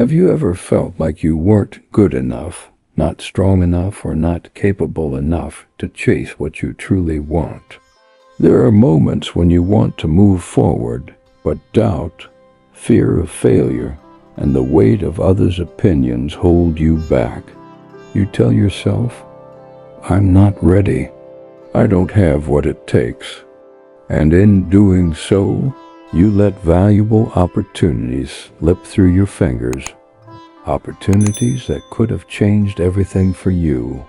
Have you ever felt like you weren't good enough, not strong enough, or not capable enough to chase what you truly want? There are moments when you want to move forward, but doubt, fear of failure, and the weight of others' opinions hold you back. You tell yourself, "I'm not ready. I don't have what it takes." And in doing so, you let valuable opportunities slip through your fingers. Opportunities that could have changed everything for you.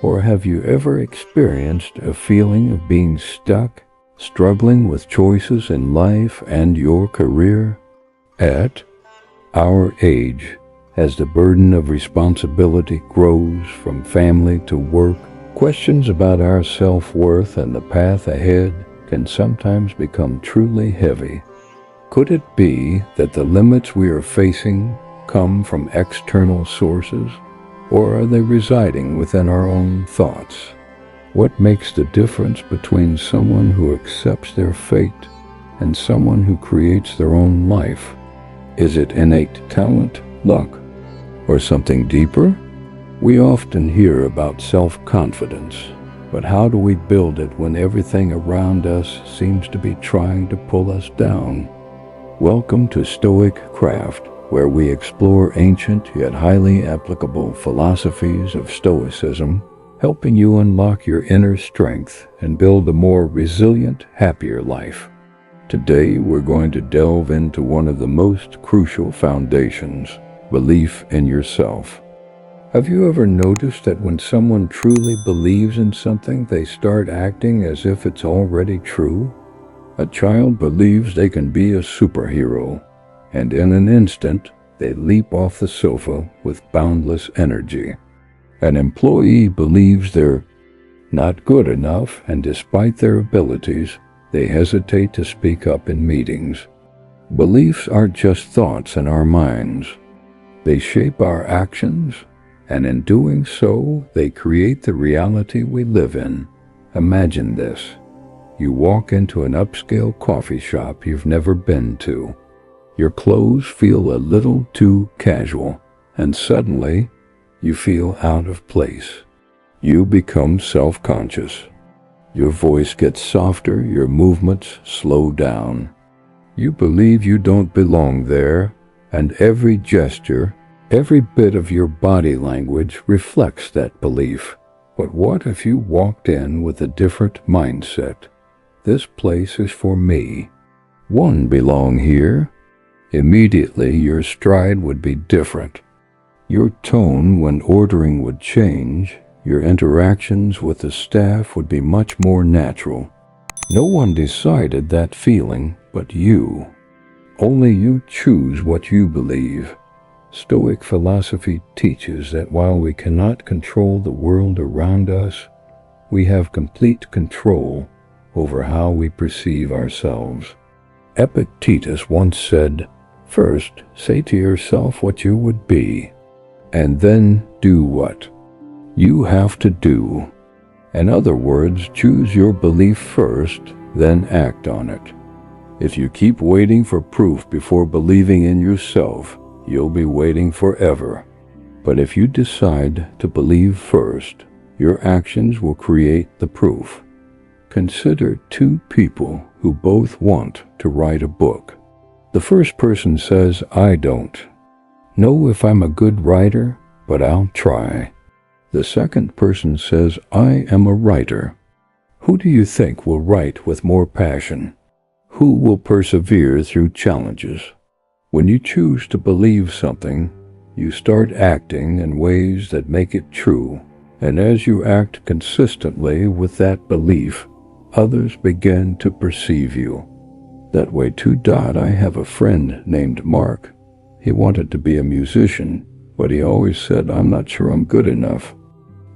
Or have you ever experienced a feeling of being stuck, struggling with choices in life and your career? At our age, as the burden of responsibility grows from family to work, questions about our self-worth and the path ahead can sometimes become truly heavy. Could it be that the limits we are facing come from external sources, or are they residing within our own thoughts? What makes the difference between someone who accepts their fate and someone who creates their own life? Is it innate talent, luck, or something deeper? We often hear about self-confidence, but how do we build it when everything around us seems to be trying to pull us down? Welcome to StoicCraft, where we explore ancient yet highly applicable philosophies of Stoicism, helping you unlock your inner strength and build a more resilient, happier life. Today we're going to delve into one of the most crucial foundations, belief in yourself. Have you ever noticed that when someone truly believes in something, they start acting as if it's already true? A child believes they can be a superhero, and in an instant, they leap off the sofa with boundless energy. An employee believes they're not good enough, and despite their abilities, they hesitate to speak up in meetings. Beliefs aren't just thoughts in our minds. They shape our actions, and in doing so, they create the reality we live in. Imagine this. You walk into an upscale coffee shop you've never been to. Your clothes feel a little too casual, and suddenly, you feel out of place. You become self-conscious. Your voice gets softer, your movements slow down. You believe you don't belong there, and every gesture, every bit of your body language reflects that belief. But what if you walked in with a different mindset? This place is for me. One belong here. Immediately your stride would be different. Your tone when ordering would change. Your interactions with the staff would be much more natural. No one decided that feeling but you. Only you choose what you believe. Stoic philosophy teaches that while we cannot control the world around us, we have complete control over how we perceive ourselves. Epictetus once said, "First, say to yourself what you would be, and then do what you have to do." In other words, choose your belief first, then act on it. If you keep waiting for proof before believing in yourself, you'll be waiting forever. But if you decide to believe first, your actions will create the proof. Consider two people who both want to write a book. The first person says, "I don't know if I'm a good writer, but I'll try." The second person says, "I am a writer." Who do you think will write with more passion? Who will persevere through challenges? When you choose to believe something, you start acting in ways that make it true. And as you act consistently with that belief, others begin to perceive you that way too. I have a friend named Mark. He wanted to be a musician, but he always said, "I'm not sure I'm good enough."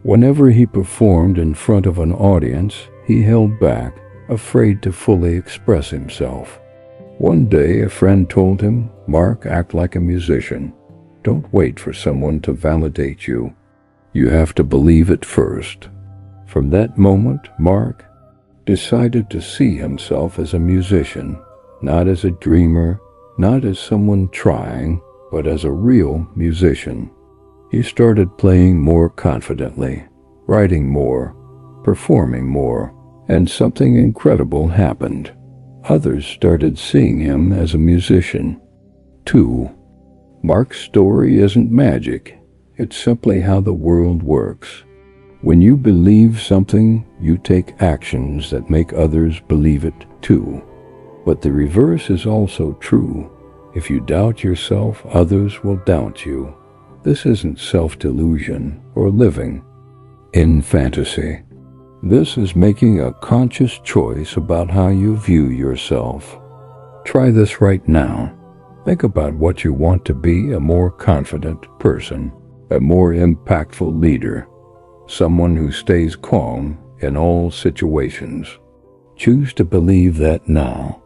Whenever he performed in front of an audience, he held back, afraid to fully express himself. One day, a friend told him, "Mark, act like a musician. Don't wait for someone to validate you. You have to believe it first." From that moment, Mark decided to see himself as a musician, not as a dreamer, not as someone trying, but as a real musician. He started playing more confidently, writing more, performing more, and something incredible happened. Others started seeing him as a musician. 2. Mark's story isn't magic. It's simply how the world works. When you believe something, you take actions that make others believe it too. But the reverse is also true. If you doubt yourself, others will doubt you. This isn't self-delusion or living in fantasy. This is making a conscious choice about how you view yourself. Try this right now. Think about what you want to be: a more confident person, a more impactful leader, someone who stays calm in all situations. Choose to believe that now,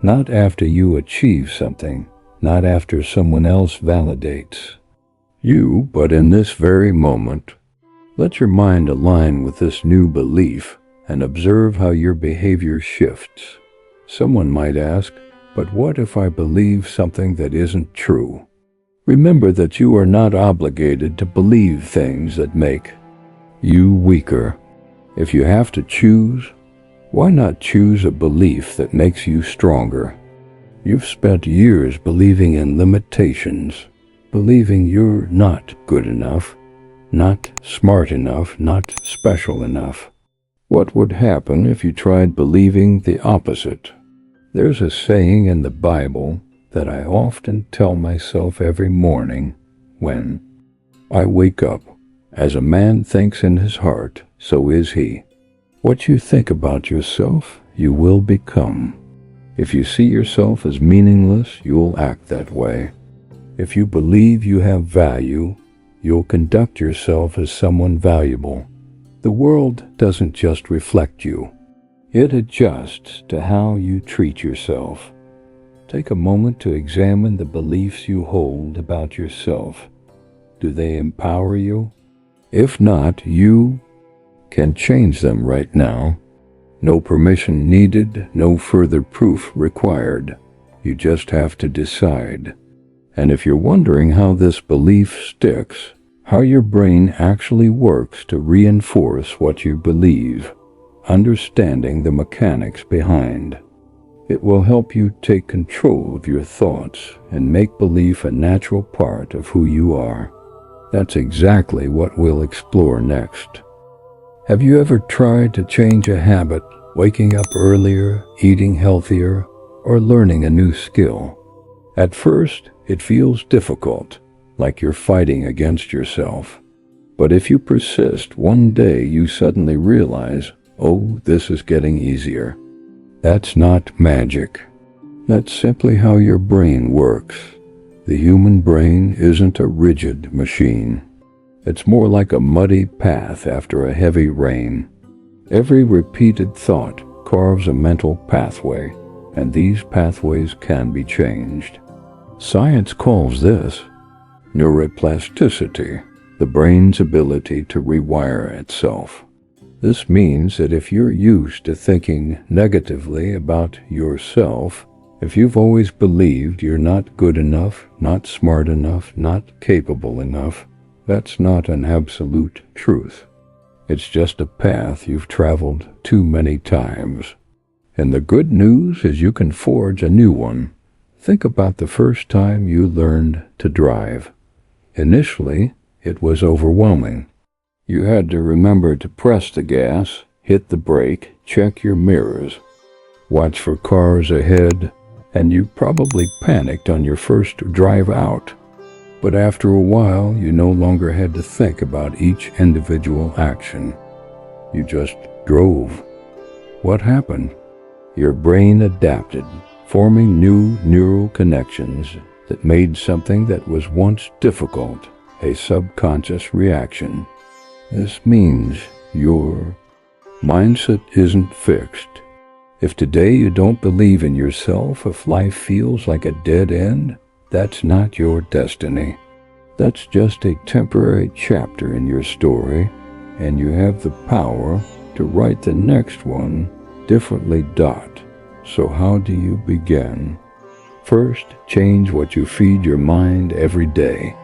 not after you achieve something, not after someone else validates you, but in this very moment. Let your mind align with this new belief and observe how your behavior shifts. Someone might ask, but what if I believe something that isn't true? Remember that you are not obligated to believe things that make you weaker. If you have to choose, why not choose a belief that makes you stronger? You've spent years believing in limitations, believing you're not good enough, not smart enough, not special enough. What would happen if you tried believing the opposite? There's a saying in the Bible that I often tell myself every morning when I wake up. As a man thinks in his heart, so is he. What you think about yourself, you will become. If you see yourself as meaningless, you'll act that way. If you believe you have value, you'll conduct yourself as someone valuable. The world doesn't just reflect you. It adjusts to how you treat yourself. Take a moment to examine the beliefs you hold about yourself. Do they empower you? If not, you can change them right now. No permission needed, no further proof required. You just have to decide. And if you're wondering how this belief sticks, how your brain actually works to reinforce what you believe, understanding the mechanics behind, it will help you take control of your thoughts and make belief a natural part of who you are. That's exactly what we'll explore next. Have you ever tried to change a habit, waking up earlier, eating healthier, or learning a new skill? At first, it feels difficult, like you're fighting against yourself. But if you persist, one day you suddenly realize, oh, this is getting easier. That's not magic. That's simply how your brain works. The human brain isn't a rigid machine. It's more like a muddy path after a heavy rain. Every repeated thought carves a mental pathway, and these pathways can be changed. Science calls this neuroplasticity, the brain's ability to rewire itself. This means that if you're used to thinking negatively about yourself, if you've always believed you're not good enough, not smart enough, not capable enough, that's not an absolute truth. It's just a path you've traveled too many times. And the good news is you can forge a new one. Think about the first time you learned to drive. Initially, it was overwhelming. You had to remember to press the gas, hit the brake, check your mirrors, watch for cars ahead, and you probably panicked on your first drive out. But after a while, you no longer had to think about each individual action. You just drove. What happened? Your brain adapted, forming new neural connections that made something that was once difficult a subconscious reaction. This means your mindset isn't fixed. If today you don't believe in yourself, if life feels like a dead end, that's not your destiny. That's just a temporary chapter in your story, and you have the power to write the next one differently. So how do you begin? First, change what you feed your mind every day.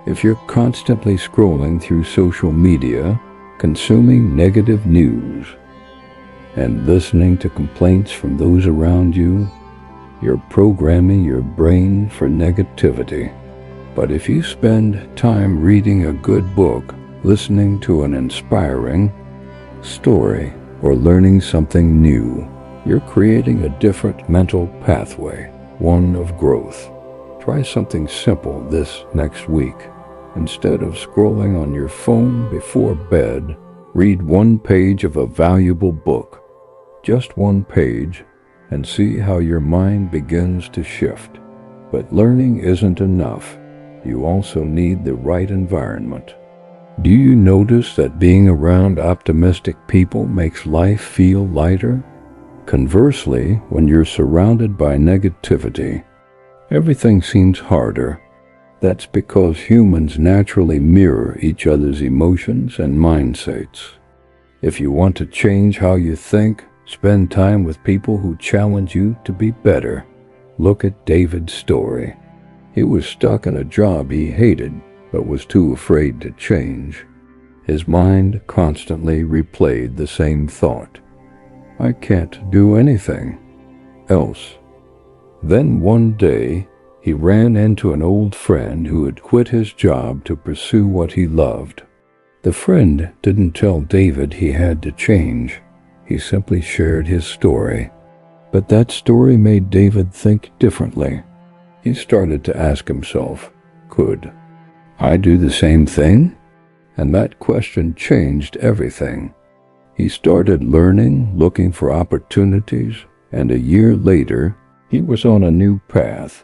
If you're constantly scrolling through social media, consuming negative news, and listening to complaints from those around you, you're programming your brain for negativity. But if you spend time reading a good book, listening to an inspiring story, or learning something new, you're creating a different mental pathway, one of growth. Try something simple this next week. Instead of scrolling on your phone before bed, read one page of a valuable book. Just one page, and see how your mind begins to shift. But learning isn't enough. You also need the right environment. Do you notice that being around optimistic people makes life feel lighter? Conversely, when you're surrounded by negativity, everything seems harder. That's because humans naturally mirror each other's emotions and mindsets. If you want to change how you think, spend time with people who challenge you to be better. Look at David's story. He was stuck in a job he hated, but was too afraid to change. His mind constantly replayed the same thought. I can't do anything else. Then one day, he ran into an old friend who had quit his job to pursue what he loved. The friend didn't tell David he had to change. He simply shared his story. But that story made David think differently. He started to ask himself, could I do the same thing? And that question changed everything. He started learning, looking for opportunities, and a year later, he was on a new path.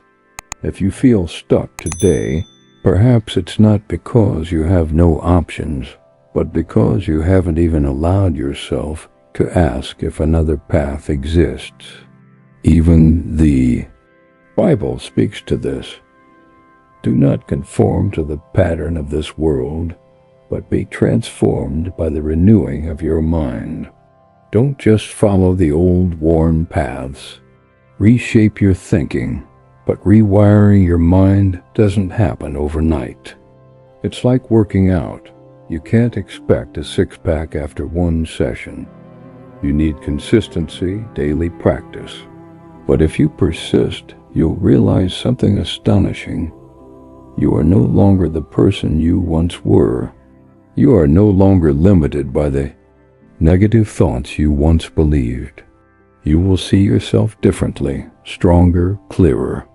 If you feel stuck today, perhaps it's not because you have no options, but because you haven't even allowed yourself to ask if another path exists. Even the Bible speaks to this. Do not conform to the pattern of this world, but be transformed by the renewing of your mind. Don't just follow the old worn paths. Reshape your thinking, but rewiring your mind doesn't happen overnight. It's like working out. You can't expect a six-pack after one session. You need consistency, daily practice. But if you persist, you'll realize something astonishing. You are no longer the person you once were. You are no longer limited by the negative thoughts you once believed. You will see yourself differently, stronger, clearer.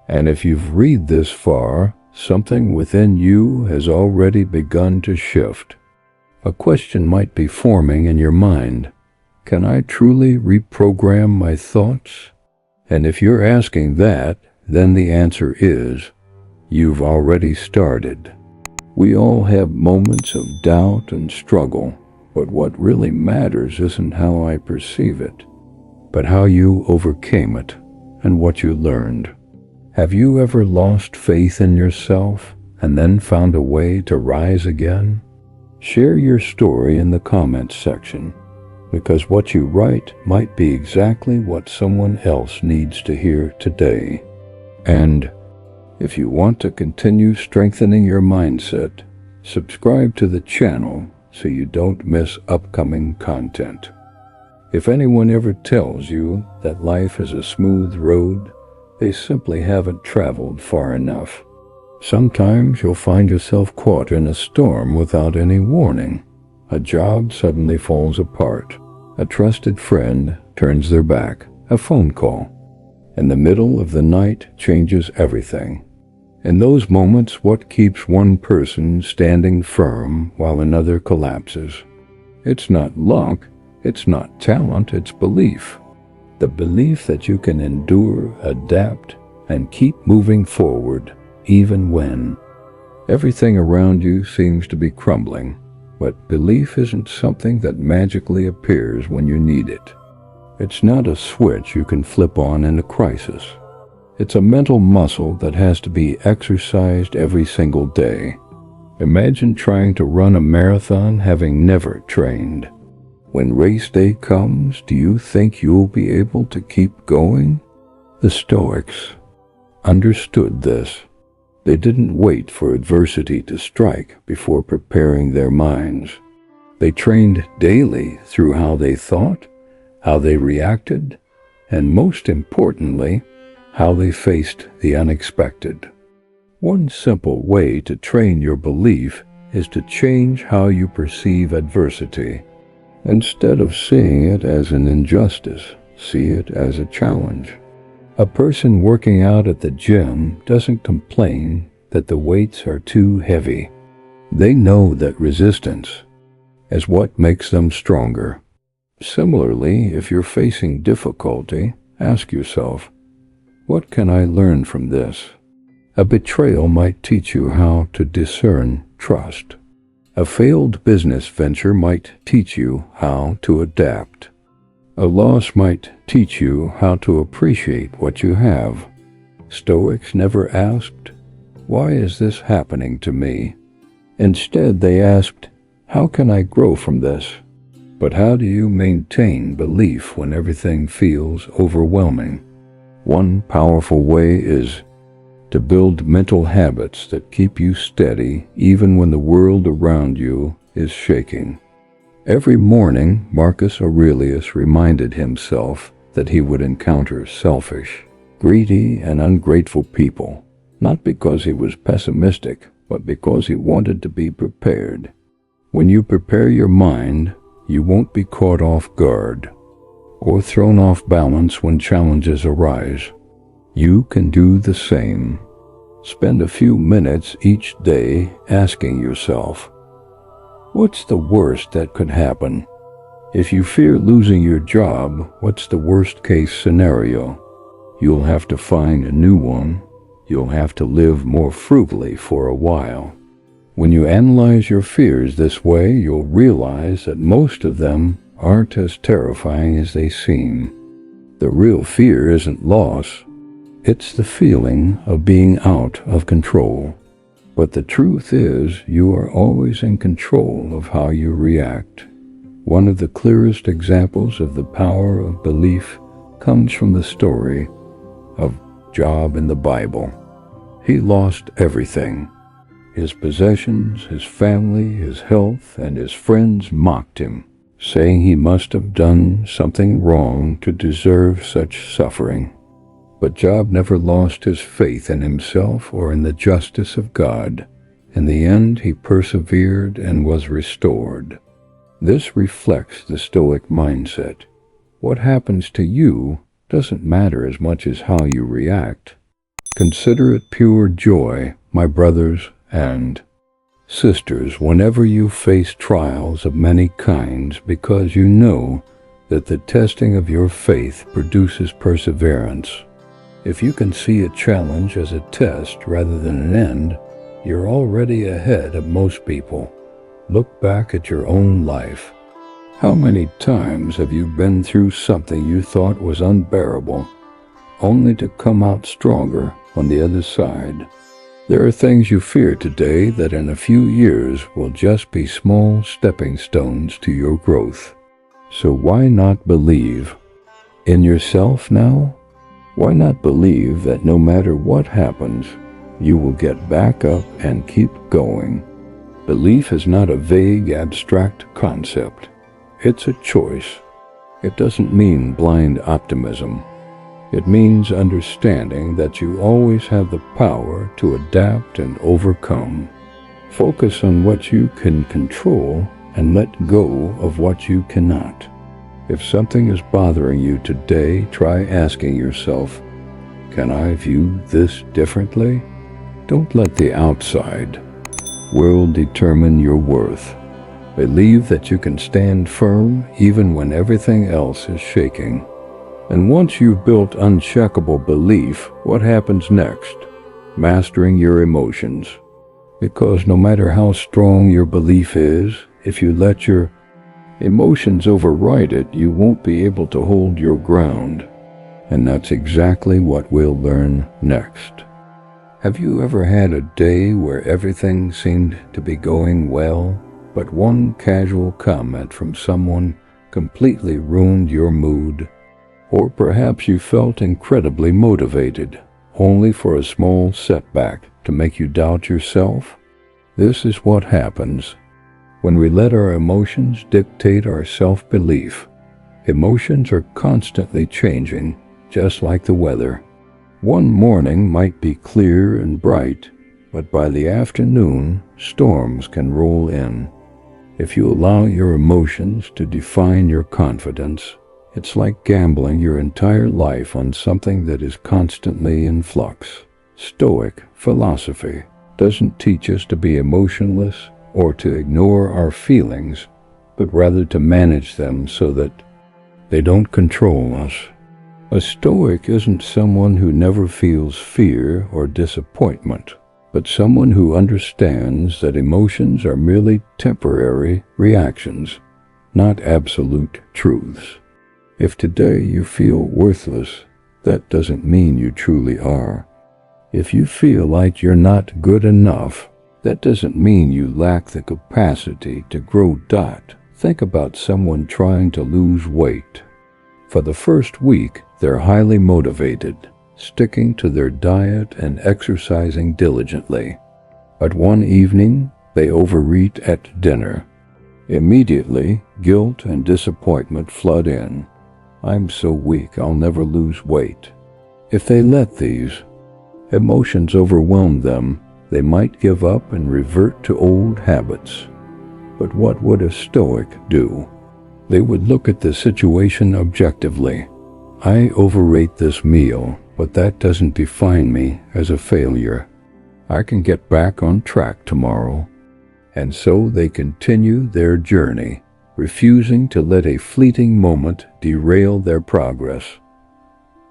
And if you've read this far, something within you has already begun to shift. A question might be forming in your mind. Can I truly reprogram my thoughts? And if you're asking that, then the answer is, you've already started. We all have moments of doubt and struggle, but what really matters isn't how I perceive it, but how you overcame it and what you learned. Have you ever lost faith in yourself and then found a way to rise again? Share your story in the comments section, because what you write might be exactly what someone else needs to hear today. And if you want to continue strengthening your mindset, subscribe to the channel so you don't miss upcoming content. If anyone ever tells you that life is a smooth road, they simply haven't traveled far enough. Sometimes you'll find yourself caught in a storm without any warning. A job suddenly falls apart. A trusted friend turns their back. A phone call in the middle of the night changes everything. In those moments, what keeps one person standing firm while another collapses? It's not luck, it's not talent, it's belief. The belief that you can endure, adapt, and keep moving forward even when everything around you seems to be crumbling. But belief isn't something that magically appears when you need it. It's not a switch you can flip on in a crisis. It's a mental muscle that has to be exercised every single day. Imagine trying to run a marathon having never trained. When race day comes, do you think you'll be able to keep going? The Stoics understood this. They didn't wait for adversity to strike before preparing their minds. They trained daily through how they thought, how they reacted, and most importantly, how they faced the unexpected. One simple way to train your belief is to change how you perceive adversity. Instead of seeing it as an injustice, see it as a challenge. A person working out at the gym doesn't complain that the weights are too heavy. They know that resistance is what makes them stronger. Similarly, if you're facing difficulty, ask yourself, what can I learn from this? A betrayal might teach you how to discern trust. A failed business venture might teach you how to adapt. A loss might teach you how to appreciate what you have. Stoics never asked, why is this happening to me? Instead, they asked, how can I grow from this? But how do you maintain belief when everything feels overwhelming? One powerful way is to build mental habits that keep you steady even when the world around you is shaking. Every morning, Marcus Aurelius reminded himself that he would encounter selfish, greedy, and ungrateful people, not because he was pessimistic, but because he wanted to be prepared. When you prepare your mind, you won't be caught off guard or thrown off balance when challenges arise. You can do the same. Spend a few minutes each day asking yourself, what's the worst that could happen? If you fear losing your job, what's the worst case scenario? You'll have to find a new one. You'll have to live more frugally for a while. When you analyze your fears this way, you'll realize that most of them aren't as terrifying as they seem. The real fear isn't loss. It's the feeling of being out of control. But the truth is, you are always in control of how you react. One of the clearest examples of the power of belief comes from the story of Job in the Bible. He lost everything. His possessions, his family, his health, and his friends mocked him, saying he must have done something wrong to deserve such suffering. But Job never lost his faith in himself or in the justice of God. In the end, he persevered and was restored. This reflects the Stoic mindset. What happens to you doesn't matter as much as how you react. Consider it pure joy, my brothers and sisters, whenever you face trials of many kinds, because you know that the testing of your faith produces perseverance. If you can see a challenge as a test rather than an end, you're already ahead of most people. Look back at your own life. How many times have you been through something you thought was unbearable, only to come out stronger on the other side? There are things you fear today that in a few years will just be small stepping stones to your growth. So why not believe in yourself now? Why not believe that no matter what happens, you will get back up and keep going? Belief is not a vague, abstract concept. It's a choice. It doesn't mean blind optimism. It means understanding that you always have the power to adapt and overcome. Focus on what you can control and let go of what you cannot. If something is bothering you today, try asking yourself, can I view this differently? Don't let the outside world determine your worth. Believe that you can stand firm even when everything else is shaking. And once you've built unshakable belief, what happens next? Mastering your emotions. Because no matter how strong your belief is, if you let your emotions override it, you won't be able to hold your ground. And that's exactly what we'll learn next. Have you ever had a day where everything seemed to be going well, but one casual comment from someone completely ruined your mood? Or perhaps you felt incredibly motivated, only for a small setback to make you doubt yourself? This is what happens when we let our emotions dictate our self-belief. Emotions are constantly changing, just like the weather. One morning might be clear and bright, but by the afternoon, storms can roll in. If you allow your emotions to define your confidence, it's like gambling your entire life on something that is constantly in flux. Stoic philosophy doesn't teach us to be emotionless or to ignore our feelings, but rather to manage them so that they don't control us. A Stoic isn't someone who never feels fear or disappointment, but someone who understands that emotions are merely temporary reactions, not absolute truths. If today you feel worthless, that doesn't mean you truly are. If you feel like you're not good enough, that doesn't mean you lack the capacity to grow. Think about someone trying to lose weight. For the first week, they're highly motivated, sticking to their diet and exercising diligently. But one evening, they overeat at dinner. Immediately, guilt and disappointment flood in. I'm so weak, I'll never lose weight. If they let these emotions overwhelm them, they might give up and revert to old habits. But what would a Stoic do? They would look at the situation objectively. I overate this meal, but that doesn't define me as a failure. I can get back on track tomorrow. And so they continue their journey, refusing to let a fleeting moment derail their progress.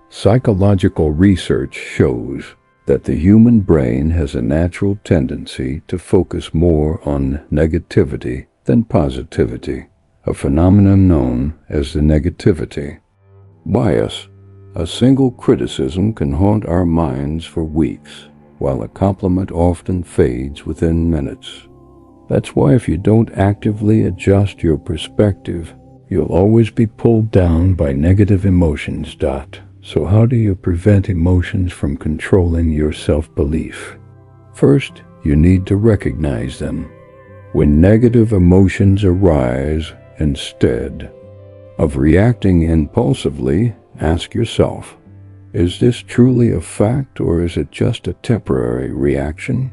Psychological research shows that the human brain has a natural tendency to focus more on negativity than positivity, a phenomenon known as the negativity bias. A single criticism can haunt our minds for weeks, while a compliment often fades within minutes. That's why if you don't actively adjust your perspective, you'll always be pulled down by negative emotions. So how do you prevent emotions from controlling your self-belief? First, you need to recognize them. When negative emotions arise, instead of reacting impulsively, ask yourself, is this truly a fact or is it just a temporary reaction?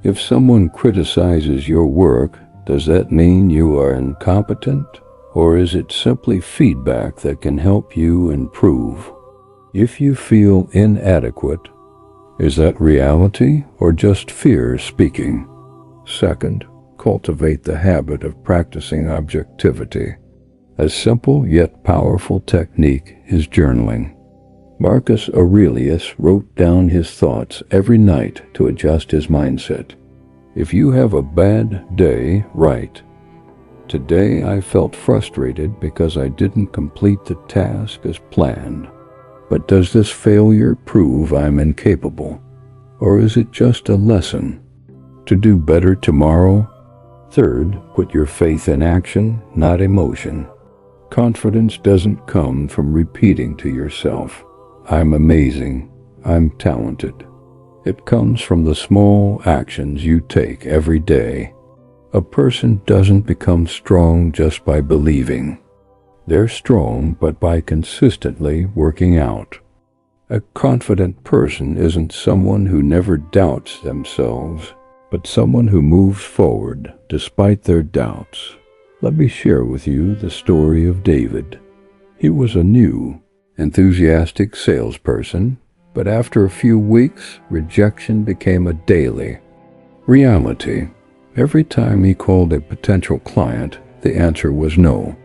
If someone criticizes your work, does that mean you are incompetent, or is it simply feedback that can help you improve? If you feel inadequate, is that reality or just fear speaking? Second, cultivate the habit of practicing objectivity. A simple yet powerful technique is journaling. Marcus Aurelius wrote down his thoughts every night to adjust his mindset. If you have a bad day, write, "Today I felt frustrated because I didn't complete the task as planned. But does this failure prove I'm incapable? Or is it just a lesson to do better tomorrow?" Third, put your faith in action, not emotion. Confidence doesn't come from repeating to yourself, "I'm amazing, I'm talented." It comes from the small actions you take every day. A person doesn't become strong just by believing. They're strong but by consistently working out. A confident person isn't someone who never doubts themselves, but someone who moves forward despite their doubts. Let me share with you the story of David. He was a new, enthusiastic salesperson, but after a few weeks, rejection became a daily reality. Every time he called a potential client, the answer was no.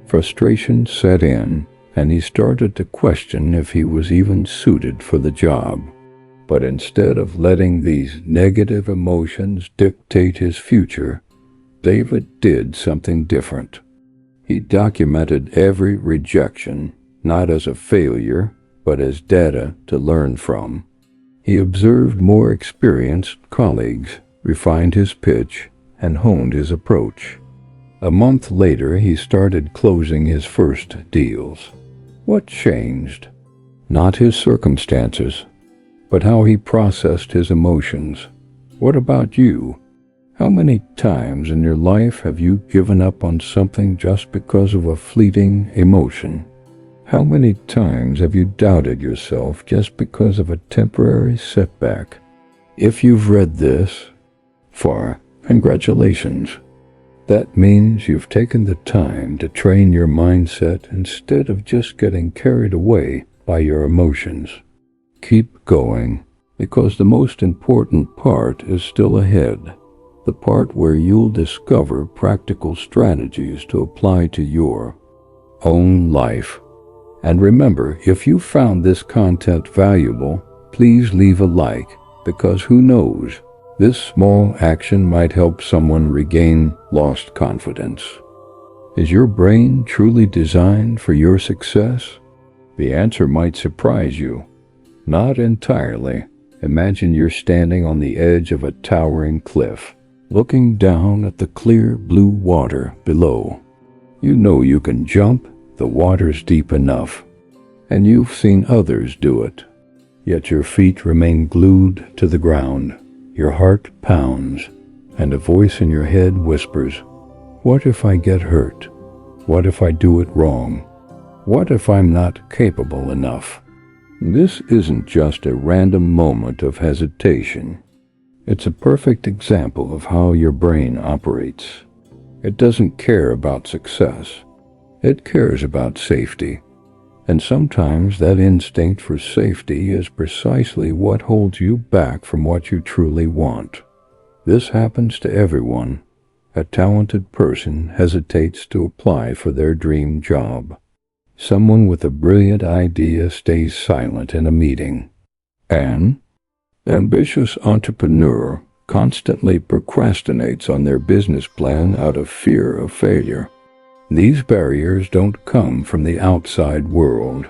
Frustration set in, and he started to question if he was even suited for the job. But instead of letting these negative emotions dictate his future, David did something different. He documented every rejection, not as a failure, but as data to learn from. He observed more experienced colleagues, refined his pitch, and honed his approach. A month later, he started closing his first deals. What changed? Not his circumstances, but how he processed his emotions. What about you? How many times in your life have you given up on something just because of a fleeting emotion? How many times have you doubted yourself just because of a temporary setback? If you've read this far, congratulations. That means you've taken the time to train your mindset instead of just getting carried away by your emotions. Keep going, because the most important part is still ahead. The part where you'll discover practical strategies to apply to your own life. And remember, if you found this content valuable, please leave a like, because who knows, this small action might help someone regain lost confidence. Is your brain truly designed for your success? The answer might surprise you. Not entirely. Imagine you're standing on the edge of a towering cliff, looking down at the clear blue water below. You know you can jump. The water's deep enough, and you've seen others do it. Yet your feet remain glued to the ground, your heart pounds, and a voice in your head whispers, "What if I get hurt? What if I do it wrong? What if I'm not capable enough?" This isn't just a random moment of hesitation. It's a perfect example of how your brain operates. It doesn't care about success. It cares about safety, and sometimes that instinct for safety is precisely what holds you back from what you truly want. This happens to everyone. A talented person hesitates to apply for their dream job. Someone with a brilliant idea stays silent in a meeting. An ambitious entrepreneur constantly procrastinates on their business plan out of fear of failure. These barriers don't come from the outside world.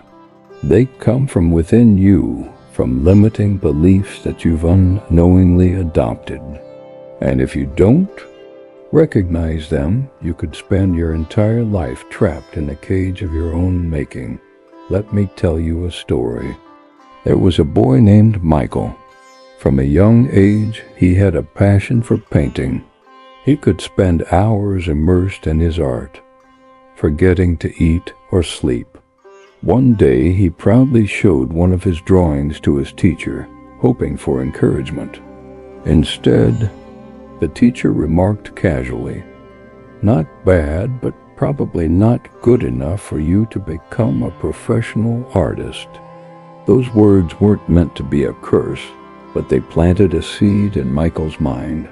They come from within you, from limiting beliefs that you've unknowingly adopted. And if you don't recognize them, you could spend your entire life trapped in a cage of your own making. Let me tell you a story. There was a boy named Michael. From a young age, he had a passion for painting. He could spend hours immersed in his art, forgetting to eat or sleep. One day, he proudly showed one of his drawings to his teacher, hoping for encouragement. Instead, the teacher remarked casually, "Not bad, but probably not good enough for you to become a professional artist." Those words weren't meant to be a curse, but they planted a seed in Michael's mind.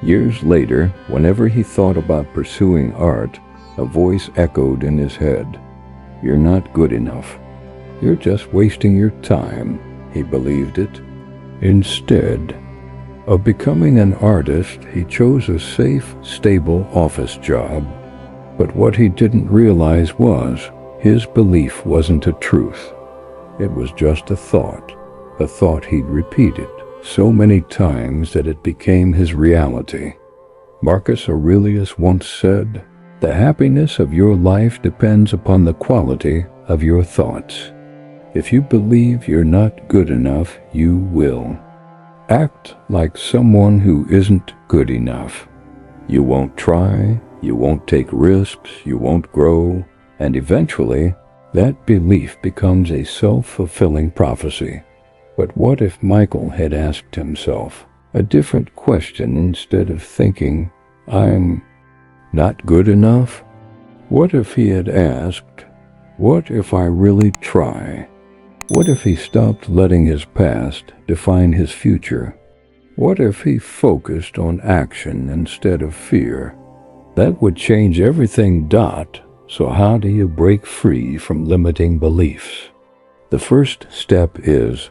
Years later, whenever he thought about pursuing art, a voice echoed in his head, "You're not good enough. You're just wasting your time," he believed it. Instead of becoming an artist, he chose a safe, stable office job. But what he didn't realize was, his belief wasn't a truth. It was just a thought he'd repeated so many times that it became his reality. Marcus Aurelius once said, "The happiness of your life depends upon the quality of your thoughts." If you believe you're not good enough, you will act like someone who isn't good enough. You won't try, you won't take risks, you won't grow, and eventually, that belief becomes a self-fulfilling prophecy. But what if Michael had asked himself a different question instead of thinking, "I'm not good enough"? What if he had asked, "What if I really try"? What if he stopped letting his past define his future? What if he focused on action instead of fear? That would change everything. So how do you break free from limiting beliefs? The first step is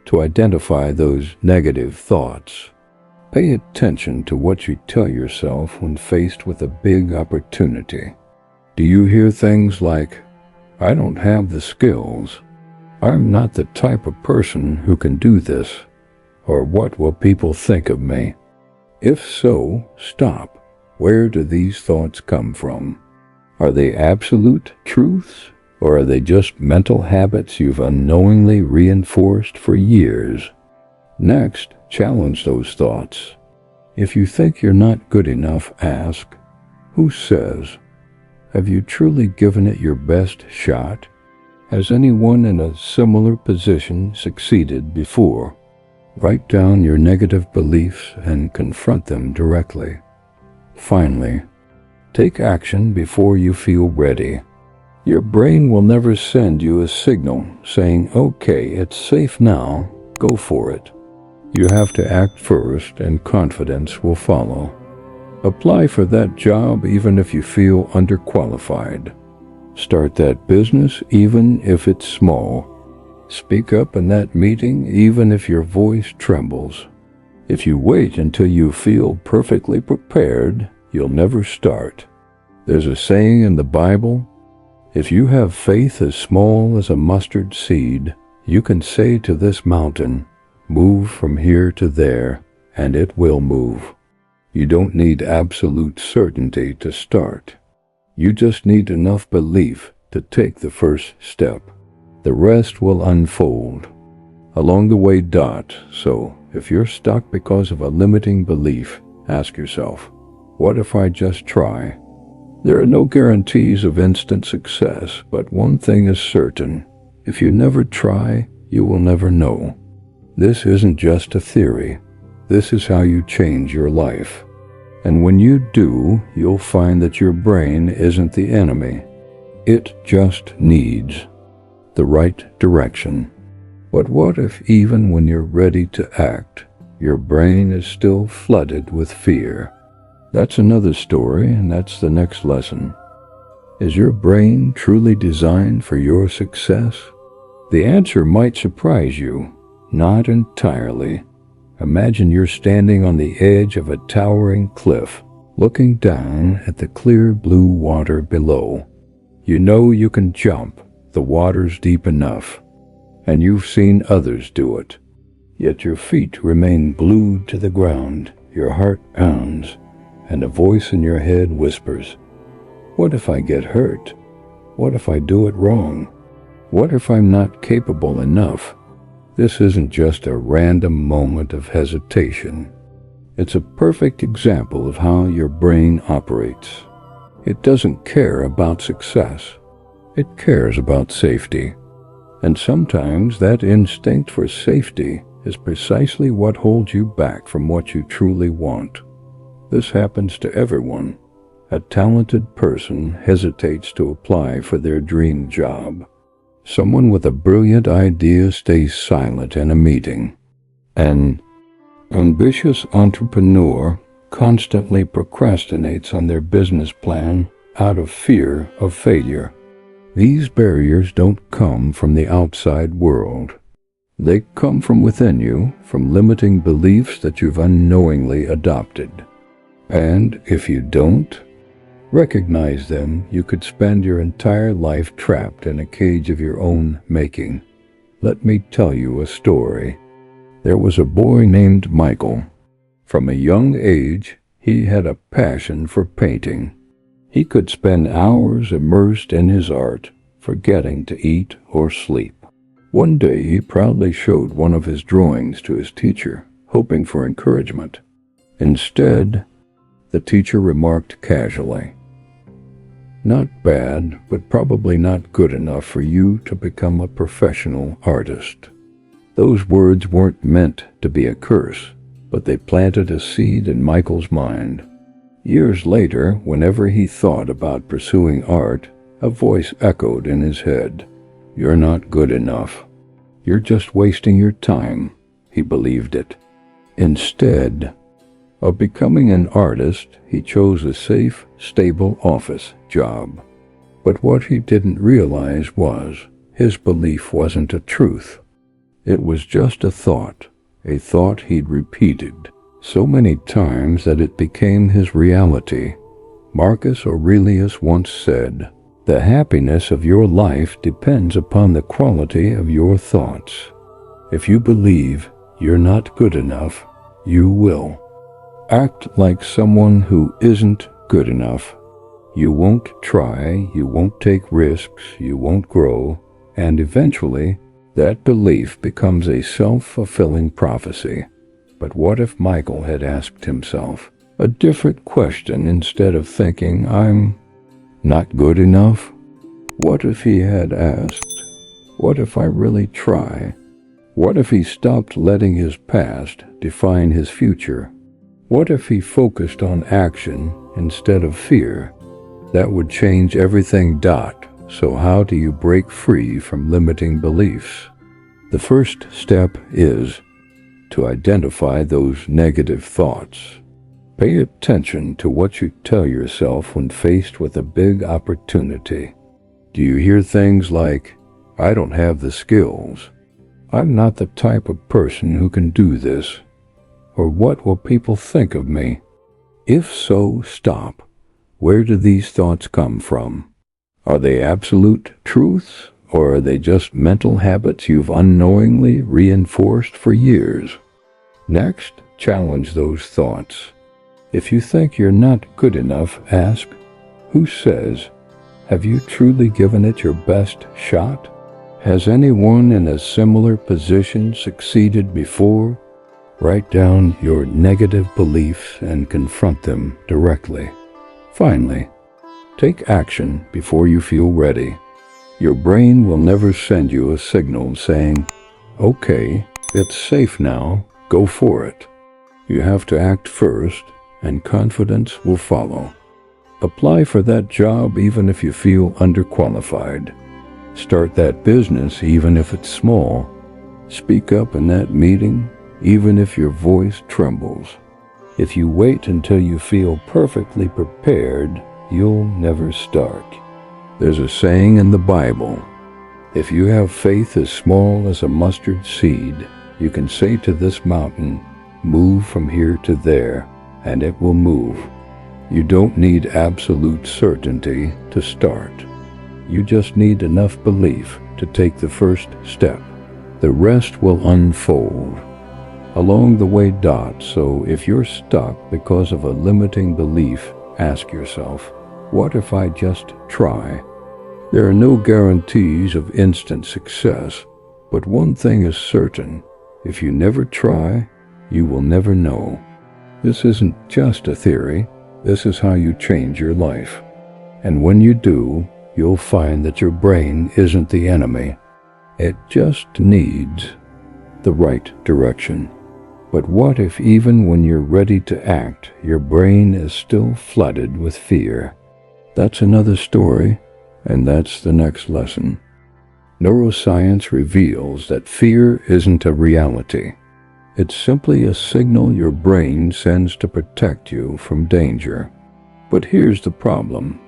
to identify those negative thoughts. Pay attention to what you tell yourself when faced with a big opportunity. Do you hear things like, "I don't have the skills," "I'm not the type of person who can do this," or "What will people think of me?" If so, stop. Where do these thoughts come from? Are they absolute truths, Or are they just mental habits you've unknowingly reinforced for years? Next, challenge those thoughts. If you think you're not good enough, ask, who says? Have you truly given it your best shot? Has anyone in a similar position succeeded before? Write down your negative beliefs and confront them directly. Finally, take action before you feel ready. Your brain will never send you a signal saying, okay, it's safe now, go for it. You have to act first and confidence will follow. Apply for that job even if you feel underqualified. Start that business even if it's small. Speak up in that meeting even if your voice trembles. If you wait until you feel perfectly prepared, you'll never start. There's a saying in the Bible, if you have faith as small as a mustard seed, you can say to this mountain, move from here to there, and it will move. You don't need absolute certainty to start. You just need enough belief to take the first step. The rest will unfold along the way. So, if you're stuck because of a limiting belief, ask yourself, what if I just try? There are no guarantees of instant success, but one thing is certain. If you never try, you will never know. This isn't just a theory. This is how you change your life. And when you do, you'll find that your brain isn't the enemy. It just needs the right direction. But what if even when you're ready to act, your brain is still flooded with fear? That's another story, and that's the next lesson. Is your brain truly designed for your success? The answer might surprise you. Not entirely. Imagine you're standing on the edge of a towering cliff, looking down at the clear blue water below. You know you can jump. The water's deep enough, and you've seen others do it. Yet your feet remain glued to the ground, your heart pounds, and a voice in your head whispers, what if I get hurt? What if I do it wrong? What if I'm not capable enough? This isn't just a random moment of hesitation. It's a perfect example of how your brain operates. It doesn't care about success. It cares about safety. And sometimes that instinct for safety is precisely what holds you back from what you truly want. This happens to everyone. A talented person hesitates to apply for their dream job. Someone with a brilliant idea stays silent in a meeting. An ambitious entrepreneur constantly procrastinates on their business plan out of fear of failure. These barriers don't come from the outside world. They come from within you, from limiting beliefs that you've unknowingly adopted. And if you don't recognize them, you could spend your entire life trapped in a cage of your own making. Let me tell you a story. There was a boy named Michael. From a young age, he had a passion for painting. He could spend hours immersed in his art, forgetting to eat or sleep. One day he proudly showed one of his drawings to his teacher, hoping for encouragement. Instead, the teacher remarked casually, not bad, but probably not good enough for you to become a professional artist. Those words weren't meant to be a curse, but they planted a seed in Michael's mind. Years later, whenever he thought about pursuing art, a voice echoed in his head. You're not good enough. You're just wasting your time. He believed it. Instead of becoming an artist, he chose a safe, stable office job. But what he didn't realize was his belief wasn't a truth. It was just a thought he'd repeated so many times that it became his reality. Marcus Aurelius once said, the happiness of your life depends upon the quality of your thoughts. If you believe you're not good enough, you will act like someone who isn't good enough. You won't try, you won't take risks, you won't grow, and eventually that belief becomes a self-fulfilling prophecy. But what if Michael had asked himself a different question instead of thinking, I'm not good enough? What if he had asked, what if I really try? What if he stopped letting his past define his future? What if he focused on action instead of fear? That would change everything. So how do you break free from limiting beliefs? The first step is to identify those negative thoughts. Pay attention to what you tell yourself when faced with a big opportunity. Do you hear things like, I don't have the skills, I'm not the type of person who can do this, or what will people think of me? If so, stop. Where do these thoughts come from? Are they absolute truths, or are they just mental habits you've unknowingly reinforced for years? Next, challenge those thoughts. If you think you're not good enough, ask, who says? Have you truly given it your best shot? Has anyone in a similar position succeeded before? Write down your negative beliefs and confront them directly. Finally, take action before you feel ready. Your brain will never send you a signal saying, okay, it's safe now, go for it. You have to act first, and confidence will follow. Apply for that job even if you feel underqualified. Start that business even if it's small. Speak up in that meeting even if your voice trembles. If you wait until you feel perfectly prepared, you'll never start. There's a saying in the Bible, if you have faith as small as a mustard seed, you can say to this mountain, move from here to there, and it will move. You don't need absolute certainty to start. You just need enough belief to take the first step. The rest will unfold along the way. So if you're stuck because of a limiting belief, ask yourself, what if I just try? There are no guarantees of instant success, but one thing is certain, if you never try, you will never know. This isn't just a theory, this is how you change your life. And when you do, you'll find that your brain isn't the enemy. It just needs the right direction. But what if even when you're ready to act, your brain is still flooded with fear? That's another story, and that's the next lesson. Neuroscience reveals that fear isn't a reality. It's simply a signal your brain sends to protect you from danger. But here's the problem.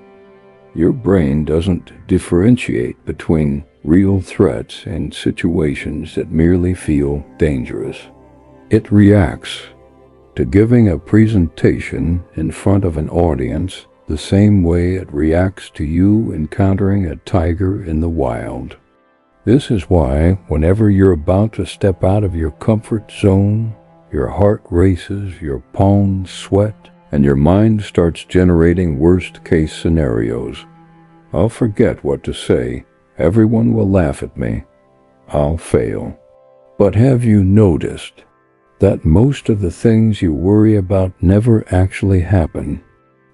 Your brain doesn't differentiate between real threats and situations that merely feel dangerous. It reacts to giving a presentation in front of an audience the same way it reacts to you encountering a tiger in the wild. This is why whenever you're about to step out of your comfort zone, your heart races, your palms sweat, and your mind starts generating worst-case scenarios. I'll forget what to say. Everyone will laugh at me. I'll fail. But have you noticed that most of the things you worry about never actually happen?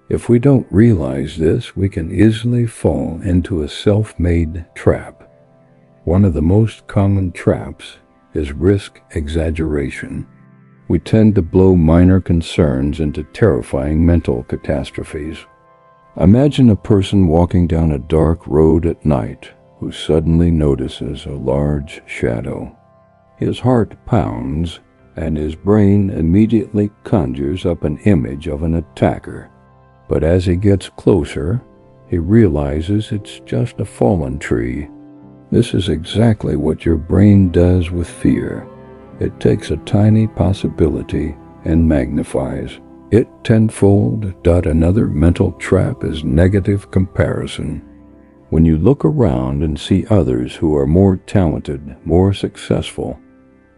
If we don't realize this, we can easily fall into a self-made trap. One of the most common traps is risk exaggeration. We tend to blow minor concerns into terrifying mental catastrophes. Imagine a person walking down a dark road at night who suddenly notices a large shadow. His heart pounds, and his brain immediately conjures up an image of an attacker. But as he gets closer, he realizes it's just a fallen tree. This is exactly what your brain does with fear. It takes a tiny possibility and magnifies it tenfold. Another mental trap is negative comparison. When you look around and see others who are more talented, more successful,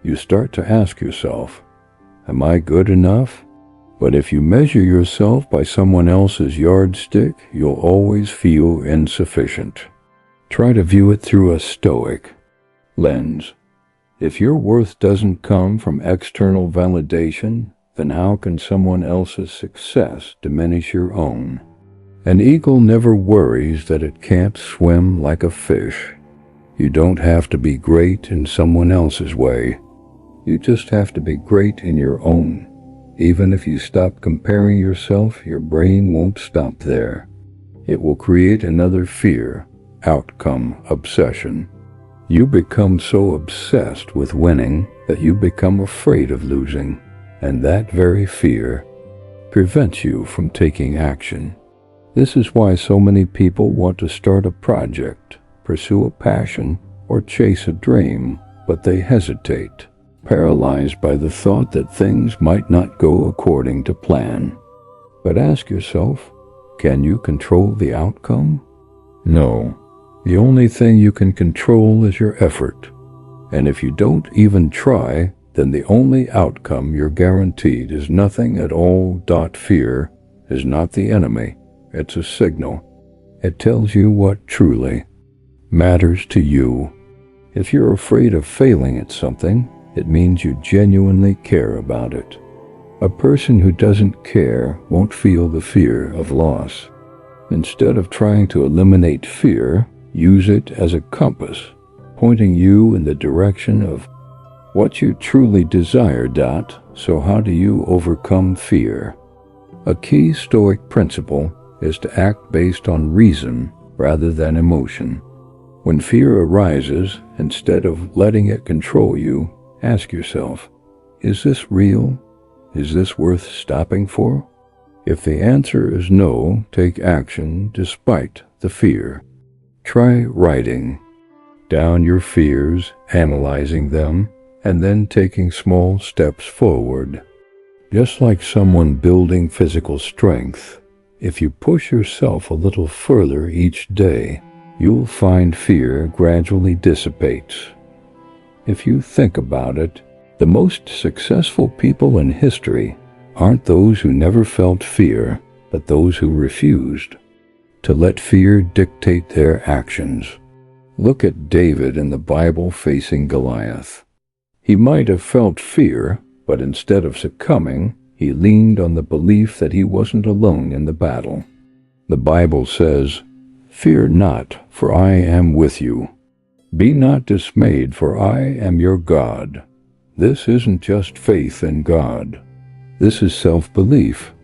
you start to ask yourself, am I good enough? But if you measure yourself by someone else's yardstick, you'll always feel insufficient. Try to view it through a Stoic lens. If your worth doesn't come from external validation, then how can someone else's success diminish your own? An eagle never worries that it can't swim like a fish. You don't have to be great in someone else's way. You just have to be great in your own. Even if you stop comparing yourself, your brain won't stop there. It will create another fear, outcome obsession. You become so obsessed with winning that you become afraid of losing, and that very fear prevents you from taking action. This is why so many people want to start a project, pursue a passion, or chase a dream, but they hesitate, paralyzed by the thought that things might not go according to plan. But ask yourself, can you control the outcome? No. The only thing you can control is your effort. And if you don't even try, then the only outcome you're guaranteed is nothing at all. Fear is not the enemy. It's a signal. It tells you what truly matters to you. If you're afraid of failing at something, it means you genuinely care about it. A person who doesn't care won't feel the fear of loss. Instead of trying to eliminate fear, use it as a compass, pointing you in the direction of what you truly desire. So how do you overcome fear? A key Stoic principle is to act based on reason rather than emotion. When fear arises, instead of letting it control you, ask yourself, is this real? Is this worth stopping for? If the answer is no, take action despite the fear. Try writing down your fears, analyzing them, and then taking small steps forward. Just like someone building physical strength, if you push yourself a little further each day, you'll find fear gradually dissipates. If you think about it, the most successful people in history aren't those who never felt fear, but those who refused to let fear dictate their actions. Look at David in the Bible facing Goliath. He might have felt fear, but instead of succumbing, he leaned on the belief that he wasn't alone in the battle. The Bible says, "Fear not, for I am with you. Be not dismayed, for I am your God." This isn't just faith in God. This is self-belief.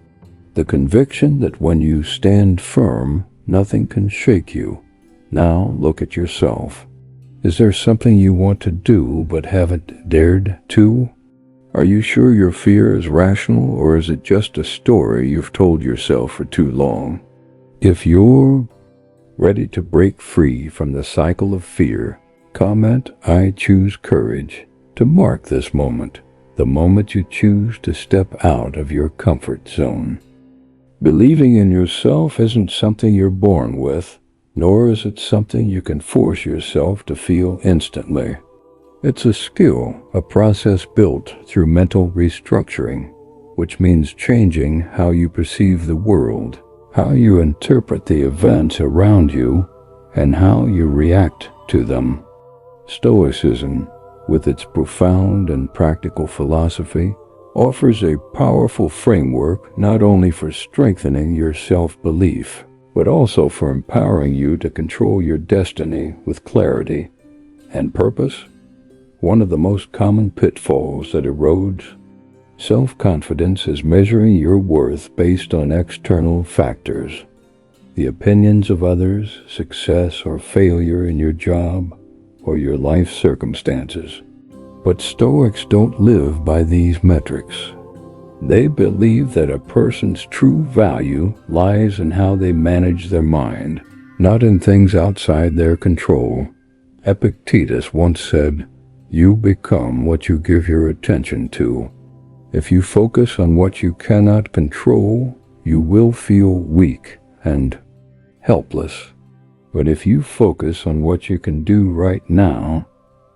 The conviction that when you stand firm, nothing can shake you. Now look at yourself. Is there something you want to do but haven't dared to? Are you sure your fear is rational, or is it just a story you've told yourself for too long? If you're ready to break free from the cycle of fear, comment, "I choose courage," to mark this moment, the moment you choose to step out of your comfort zone. Believing in yourself isn't something you're born with, nor is it something you can force yourself to feel instantly. It's a skill, a process built through mental restructuring, which means changing how you perceive the world, how you interpret the events around you, and how you react to them. Stoicism, with its profound and practical philosophy, offers a powerful framework not only for strengthening your self-belief, but also for empowering you to control your destiny with clarity and purpose. One of the most common pitfalls that erodes self-confidence is measuring your worth based on external factors. The opinions of others, success or failure in your job, or your life circumstances. But Stoics don't live by these metrics. They believe that a person's true value lies in how they manage their mind, not in things outside their control. Epictetus once said, "You become what you give your attention to." If you focus on what you cannot control, you will feel weak and helpless. But if you focus on what you can do right now,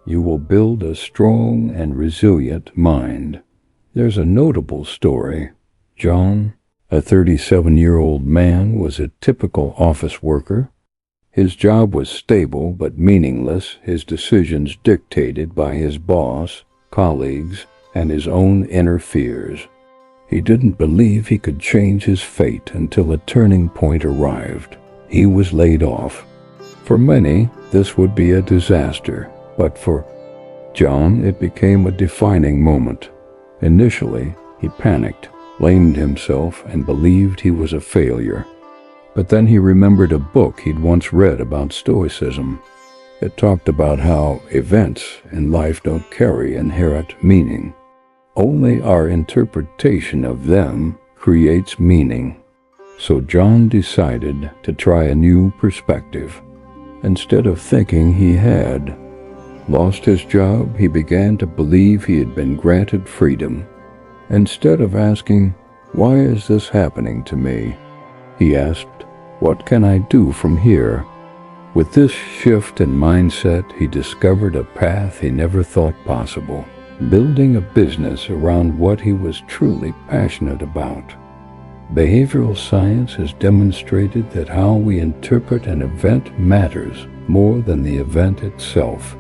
you will build a strong and resilient mind. There's a notable story John, a 37-year-old man, was a typical office worker. His job was stable but meaningless, his decisions dictated by his boss, colleagues, and his own inner fears. He didn't believe he could change his fate until a turning point arrived. He was laid off. For many, this would be a disaster, but for John, it became a defining moment. Initially, he panicked, blamed himself, and believed he was a failure. But then he remembered a book he'd once read about Stoicism. It talked about how events in life don't carry inherent meaning. Only our interpretation of them creates meaning. So John decided to try a new perspective. Instead of thinking he had lost his job, he began to believe he had been granted freedom. Instead of asking, "Why is this happening to me?" he asked, "What can I do from here?" With this shift in mindset, he discovered a path he never thought possible, building a business around what he was truly passionate about. Behavioral science has demonstrated that how we interpret an event matters more than the event itself.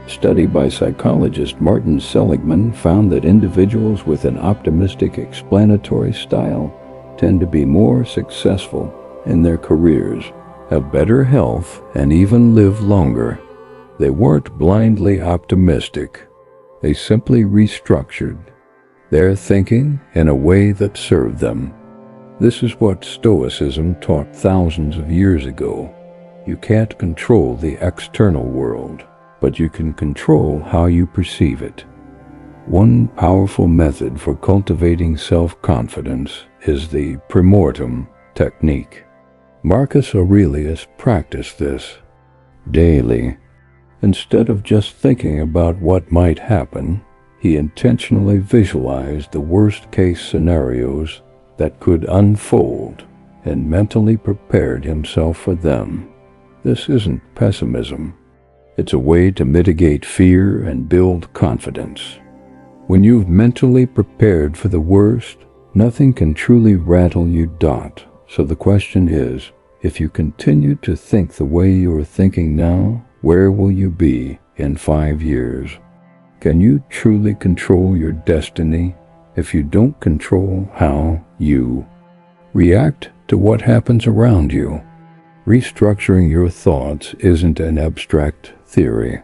A study by psychologist Martin Seligman found that individuals with an optimistic explanatory style tend to be more successful in their careers, have better health, and even live longer. They weren't blindly optimistic. They simply restructured their thinking in a way that served them. This is what Stoicism taught thousands of years ago. You can't control the external world, but you can control how you perceive it. One powerful method for cultivating self-confidence is the premortem technique. Marcus Aurelius practiced this daily. Instead of just thinking about what might happen, he intentionally visualized the worst-case scenarios that could unfold and mentally prepared himself for them. This isn't pessimism. It's a way to mitigate fear and build confidence. When you've mentally prepared for the worst, nothing can truly rattle you. So the question is, if you continue to think the way you're thinking now, where will you be in 5 years? Can you truly control your destiny if you don't control how you react to what happens around you? Restructuring your thoughts isn't an abstract theory.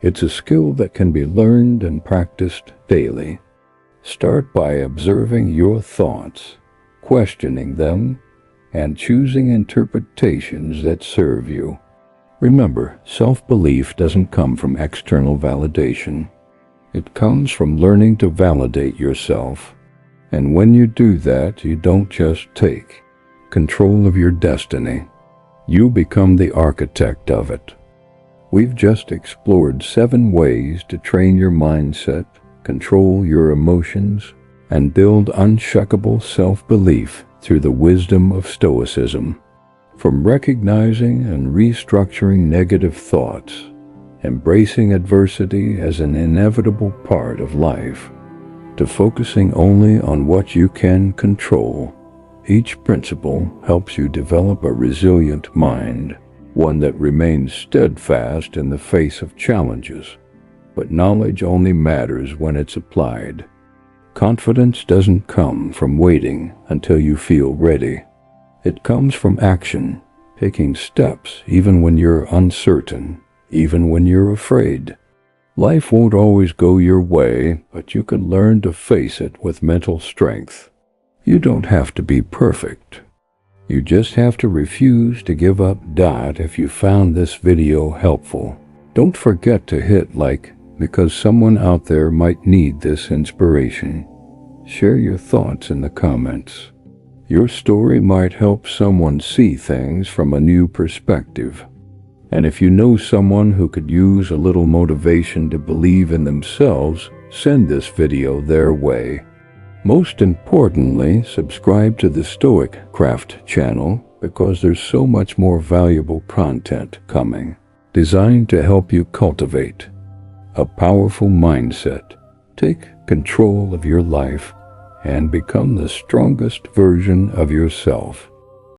It's a skill that can be learned and practiced daily. Start by observing your thoughts, questioning them, and choosing interpretations that serve you. Remember, self-belief doesn't come from external validation. It comes from learning to validate yourself. And when you do that, you don't just take control of your destiny. You become the architect of it. We've just explored 7 ways to train your mindset, control your emotions, and build unshakable self-belief through the wisdom of Stoicism. From recognizing and restructuring negative thoughts, embracing adversity as an inevitable part of life, to focusing only on what you can control, each principle helps you develop a resilient mind, one that remains steadfast in the face of challenges. But knowledge only matters when it's applied. Confidence doesn't come from waiting until you feel ready. It comes from action, taking steps even when you're uncertain, even when you're afraid. Life won't always go your way, but you can learn to face it with mental strength. You don't have to be perfect. You just have to refuse to give up. If you found this video helpful, don't forget to hit like, because someone out there might need this inspiration. Share your thoughts in the comments. Your story might help someone see things from a new perspective. And if you know someone who could use a little motivation to believe in themselves, send this video their way. Most importantly, subscribe to the StoicCraft channel because there's so much more valuable content coming, designed to help you cultivate a powerful mindset, take control of your life, and become the strongest version of yourself.